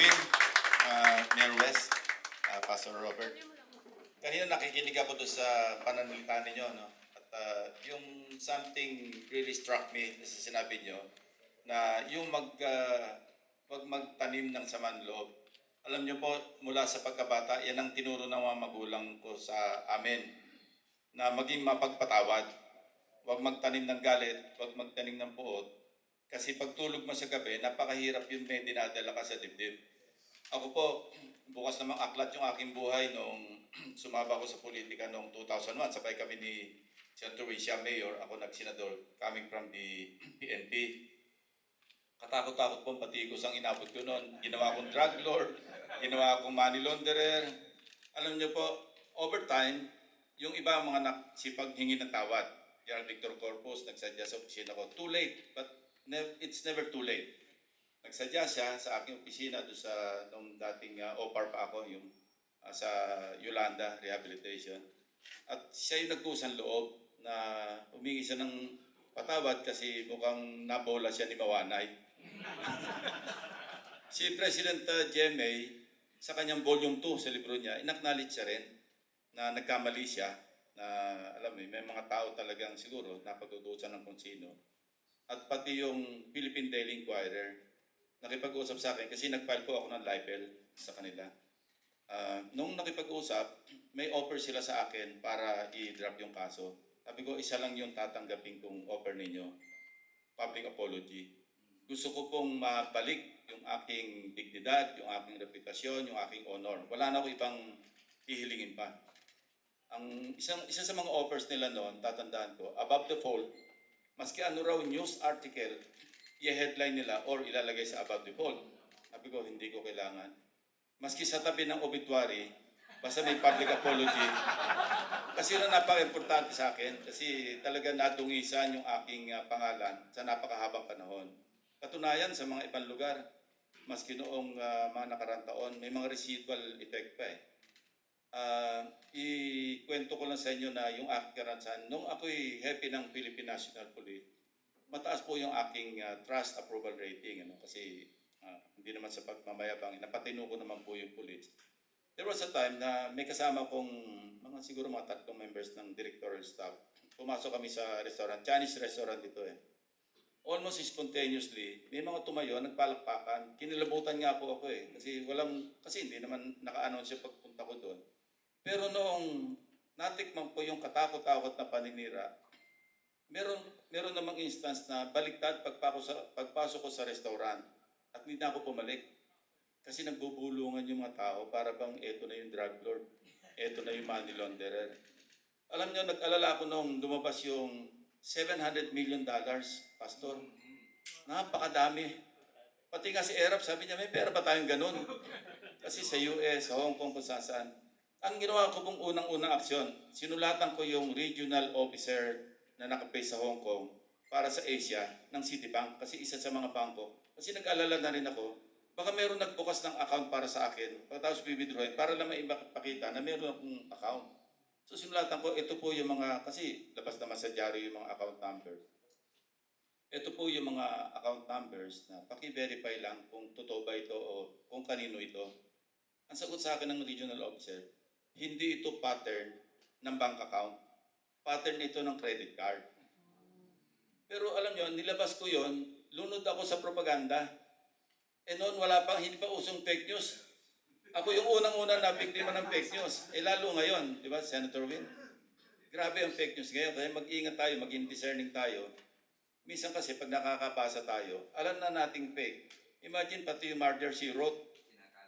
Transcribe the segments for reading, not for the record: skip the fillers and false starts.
morning, Mayor West, Pastor Robert. Kanina nakikinig ako doon sa pananalita ninyo, no? At yung something really struck me sa sinabi nyo, na yung wag magtanim ng saman loob. Alam nyo po, mula sa pagkabata, yan ang tinuro ng mga magulang ko sa amin, na maging mapagpatawad. Wag magtanim ng galit, wag magtanim ng puot. Kasi pagtulog mo sa gabi, napakahirap yun may dinadala ka sa dibdib. Ako po, bukas namang aklat yung aking buhay nung sumaba ko sa politika noong 2001. Sabay kami ni Senator Wisha, Mayor, ako nagsenador, coming from the PNP. Katakot-takot po, patigos ang inabot ko noon. Ginawa kong drug lord, ginawa kong money launderer. Alam niyo po, over time, yung iba mga nagsipag hingi ng tawad. General Victor Corpus, nagsadya sa opisina ko. Too late, but it's never too late. Nagsadya siya sa aking opisina doon sa nung dating OPAR pa ako, yung sa Yolanda Rehabilitation. At siya yung nagkusang loob na humingi siya ng patawad kasi mukhang nabola siya ni Mawanay. Si President GMA, sa kanyang volume 2 sa libro niya, inacknowledge siya rin na nagkamali siya, na alam mo, may mga tao talagang siguro napag-uutusan ng kung sino. At pati yung Philippine Daily Inquirer, nakipag-usap sa akin kasi nag-file po ako ng libel sa kanila. Nung nakipag-usap, may offer sila sa akin para i-drop yung kaso. Sabi ko, isa lang yung tatanggapin kong offer ninyo, public apology. Gusto ko pong mabalik yung aking dignidad, yung aking reputasyon, yung aking honor. Wala na ako ibang hihilingin pa. Isa sa mga offers nila noon, tatandaan ko, above the fold, maski ano raw news article, i-headline nila or ilalagay sa above the fold. Sabi ko, hindi ko kailangan. Maski sa tabi ng obituary, basta may public apology. Kasi yun ang napaka-importante sa akin. Kasi talaga natungisan yung aking pangalan sa napakahabang panahon. Katunayan sa mga ibang lugar, maski noong mga nakarang taon, may mga residual effect pa eh. Ikwento ko lang sa inyo na yung aking karanasan, nung ako'y happy ng Philippine National Police, mataas po yung aking trust approval rating, kasi hindi naman sa pagmamayabang, napatino ko naman po yung police. There was a time na may kasama kong siguro mga 3 members ng directorial staff. Pumasok kami sa restaurant, Chinese restaurant dito eh. Almost spontaneously, may mga tumayo, nagpalakpakan. Kinilabutan nga po ako eh. Kasi hindi naman naka-announce yung pagpunta ko doon. Pero noong natikman ko yung katakot-takot na paninira, meron namang instance na baliktad pagpasok ko sa restaurant at hindi na ako pumalik. Kasi nagbubulungan yung mga tao para bang eto na yung drug lord, eto na yung money launderer. Alam niyo, nag-alala ako nung lumabas yung $700 million, Pastor. Napakadami. Pati nga si Erap, sabi niya, may pera ba tayong ganun? Kasi sa US, sa Hong Kong, kung saan. Ang ginawa ko pong unang-unang aksyon, sinulatan ko yung regional officer na nakapay sa Hong Kong para sa Asia ng Citibank kasi isa sa mga bangko. Kasi nag-alala na rin ako, baka meron nagbukas ng account para sa akin, pagkatapos bibidroin, para lang maipakita na meron akong account. So sinulatan ko, ito po yung mga, kasi labas naman sa diary yung mga account numbers. Ito po yung mga account numbers na paki-verify lang kung totoo ba ito o kung kanino ito. Ang sagot sa akin ng regional officer, hindi ito pattern ng bank account. Pattern ito ng credit card. Pero alam nyo, nilabas ko yon, lunod ako sa propaganda. Noon hindi pa usong fake news. Ako yung unang-unang na biktima ng fake news. Lalo ngayon, di ba, Senator Win? Grabe ang fake news ngayon. Kaya mag-ingat tayo, maging discerning tayo. Minsan kasi pag nakakabasa tayo, alam na nating fake. Imagine pati yung murder she wrote,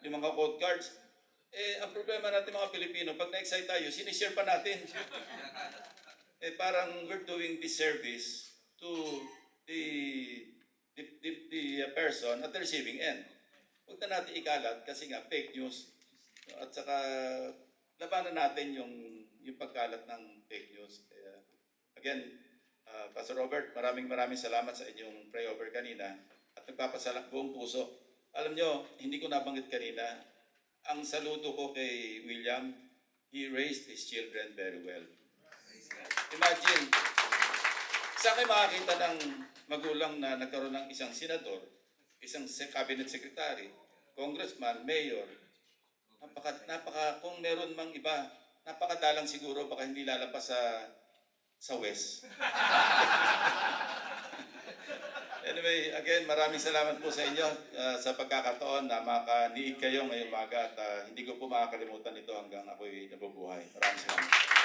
yung mga code cards. Ang problema natin mga Pilipino, pag na-excite tayo, sinishare pa natin. Parang we're doing this service to the person at the receiving end. Huwag na natin ikalat kasi nga fake news. At saka labanan natin yung pagkalat ng fake news. Again, Pastor Robert, maraming salamat sa inyong prayer kanina at nagpapasalang buong puso. Alam nyo, hindi ko nabanggit kanina, ang saludo ko kay William, he raised his children very well. Imagine, saan kayo makakita ng magulang na nagkaroon ng isang senador, isang cabinet secretary, congressman, mayor, kung meron mang iba, napakadalang siguro, baka hindi lalabas sa West. Anyway, again, maraming salamat po sa inyo sa pagkakataon na makaniig kayo ngayong umaga at hindi ko po makakalimutan ito hanggang ako'y nabubuhay. Maraming salamat.